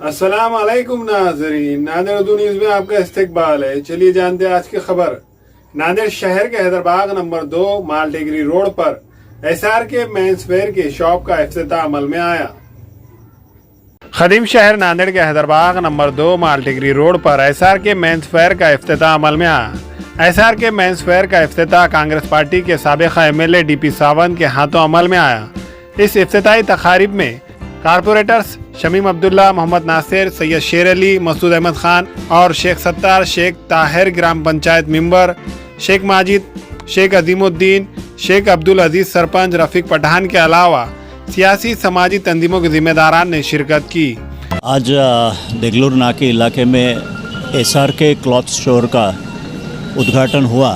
अस्सलाम वालेकुम नाज़रीन, नांदेड़ उर्दू न्यूज़ में आपका इस्तकबाल है। चलिए जानते हैं आज की खबर। नांदेड़ शहर के हैदरबाग नंबर 2 मालटेगरी रोड पर SRK मेंसवेयर की शॉप का इफ्तिताह अमल में आया। खदीम शहर नांदेड़ के हैदरबाग नंबर 2 मालटेगरी रोड पर SRK मेंसवेयर का इफ्तिताह अमल में आया। SRK मेंसवेयर का इफ्तिताह कांग्रेस पार्टी के साबिक़ा MLA DP सावंत के हाथों अमल में आया। इस इफ्तिताही तकारीब में कारपोरेटर्स शमीम अब्दुल्ला, मोहम्मद नासिर, सैयद शेर अली, मसूद अहमद खान और शेख सत्तार, शेख ताहिर ग्राम पंचायत मेंबर, शेख माजिद, शेख अजीमुद्दीन, शेख अब्दुल अजीज सरपंच, रफीक पठान के अलावा सियासी समाजी तंजीमों के जिम्मेदारान ने शिरकत की। आज देगलूर नाके इलाके में SRK क्लॉथ स्टोर का उद्घाटन हुआ।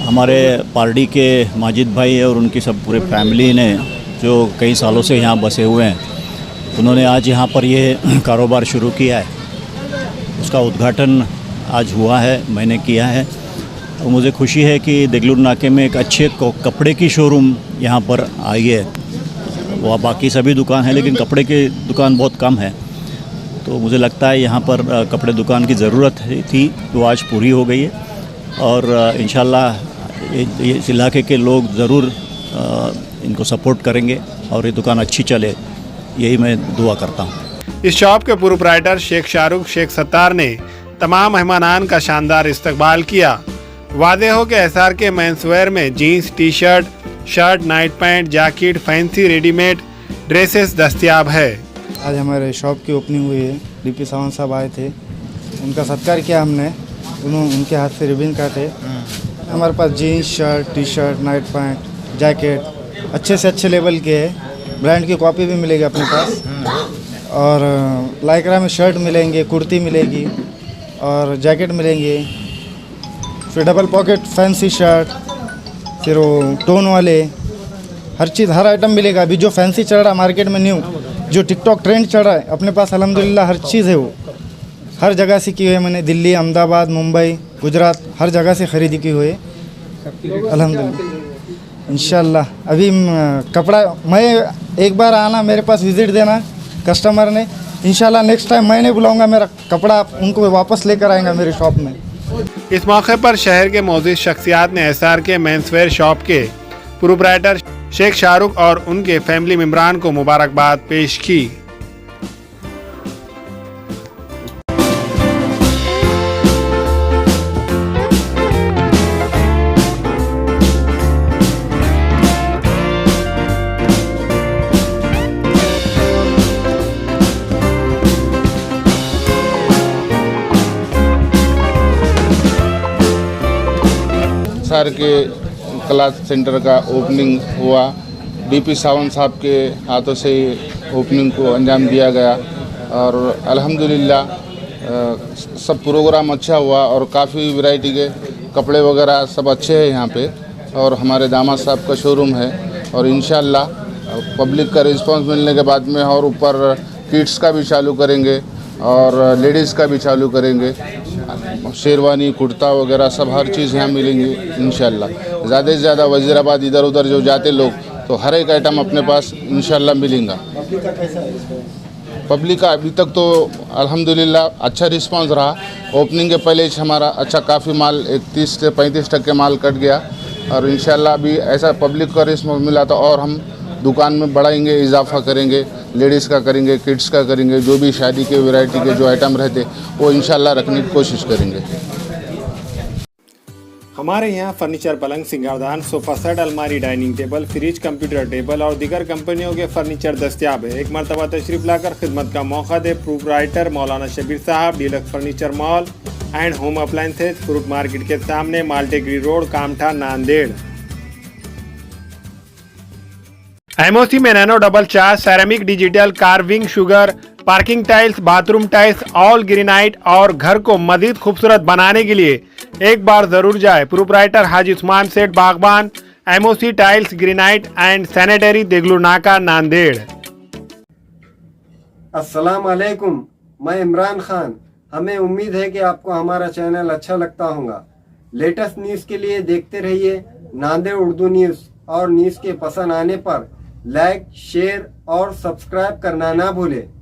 हमारे पार्टी के माजिद भाई और उनकी सब पूरे फैमिली ने जो कई सालों से यहाँ बसे हुए हैं, उन्होंने आज यहाँ पर ये कारोबार शुरू किया है। उसका उद्घाटन आज हुआ है, मैंने किया है। और मुझे खुशी है कि देगलूर नाके में एक अच्छे कपड़े की शोरूम यहाँ पर आई है। वह बाकी सभी दुकान है लेकिन कपड़े की दुकान बहुत कम है, तो मुझे लगता है यहाँ पर कपड़े दुकान की ज़रूरत थी, तो आज पूरी हो गई है। और इंशाल्लाह इस इलाके के लोग ज़रूर इनको सपोर्ट करेंगे और ये दुकान अच्छी चले, यही मैं दुआ करता हूँ। इस शॉप के प्रोप्राइटर शेख शाहरुख शेख सत्तार ने तमाम मेहमानान का शानदार इस्तकबाल किया। वादे हो कि SRK मेंसवेयर में jeans, T shirt, shirt, night pant, jacket, fancy readymade dresses दस्तयाब है। आज हमारे शॉप की ओपनिंग हुई है। DP सावंत साहब आए थे, उनका सत्कार किया हमने। उनके हाथ से रिबन काटे। हमारे पास jeans, shirt, T shirt, night pant, jacket अच्छे से अच्छे लेवल के है। ब्रांड की कॉपी भी मिलेगी अपने पास। और लाइक्रा में शर्ट मिलेंगे, कुर्ती मिलेगी और जैकेट मिलेंगे। फिर डबल पॉकेट फैंसी शर्ट, फिर वो टोन वाले, हर चीज़, हर आइटम मिलेगा। अभी जो फैंसी चल रहा है मार्केट में न्यू, जो टिकटॉक ट्रेंड चल रहा है, अपने पास अल्हम्दुलिल्लाह हर चीज़ है। वो हर जगह से की हुई है मैंने, दिल्ली, अहमदाबाद, मुंबई, गुजरात, हर जगह से ख़रीदी की हुई है अल्हम्दुलिल्लाह। इंशाल्लाह अभी कपड़ा मैं एक बार आना, मेरे पास विज़िट देना कस्टमर ने। इंशाल्लाह नेक्स्ट टाइम मैं नहीं बुलाऊंगा, मेरा कपड़ा उनको वापस लेकर आएंगे मेरी शॉप में। इस मौके पर शहर के मौजूद शख्सियात ने SRK मेंसवेयर शॉप के प्रोप्राइटर शेख शाहरुख और उनके फैमिली मेम्बरान को मुबारकबाद पेश की। SRK क्लॉथ सेंटर का ओपनिंग हुआ। DP सावंत साहब के हाथों से ओपनिंग को अंजाम दिया गया और अल्हम्दुलिल्लाह सब प्रोग्राम अच्छा हुआ और काफ़ी वैरायटी के कपड़े वगैरह सब अच्छे हैं यहाँ पे। और हमारे दामाद साहब का शोरूम है और इंशाल्लाह पब्लिक का रिस्पांस मिलने के बाद में और ऊपर किड्स का भी चालू करेंगे और लेडीज़ का भी चालू करेंगे। शेरवानी, कुर्ता वगैरह सब हर चीज़ यहाँ मिलेंगी इंशाल्लाह। ज़्यादा से ज़्यादा वज़ीराबाद इधर उधर जो जाते लोग, तो हर एक आइटम अपने पास इंशाल्लाह मिलेगा। पब्लिक का अभी तक तो अल्हम्दुलिल्लाह अच्छा रिस्पांस रहा। ओपनिंग के पहले हमारा अच्छा काफ़ी माल 31 से 35% माल कट गया और इंशाल्लाह अभी ऐसा पब्लिक का रिस्पांस मिला तो और हम दुकान में बढ़ाएंगे, इजाफा करेंगे, लेडीज़ का करेंगे, किड्स का करेंगे, जो भी शादी के वैरायटी के जो आइटम रहते वो इंशाल्लाह रखने की कोशिश करेंगे। हमारे यहाँ फर्नीचर, पलंग, सिंगारदान, सोफा सेट, अलमारी, dining table, fridge, computer table और दीगर कंपनियों के फर्नीचर दस्तियाब है। एक मरतबा तशरीफ लाकर खिदमत का मौका दे। प्रोप्राइटर मौलाना शबीर साहब, deluxe furniture mall and home appliances, fruit market के सामने, माल्टेगरी रोड, कामठा, नांदेड़। MOC में nano double charge, ceramic, digital, carving, sugar, parking tiles, bathroom tiles, all granite और घर को मजीद खूबसूरत बनाने के लिए एक बार जरूर जाए। Proprietor Haji Usman Seth Bagban, MOC tiles, granite and sanitary, Deglur नाका, नांदेड़। अस्सलाम वालेकुम, मैं इमरान खान। हमें उम्मीद है कि आपको हमारा चैनल अच्छा लगता होगा। लेटेस्ट न्यूज़ के लिए देखते रहिए नांदेड़ उर्दू न्यूज़ और न्यूज़ के पसंद आने पर लाइक, शेयर और सब्सक्राइब करना ना भूलें।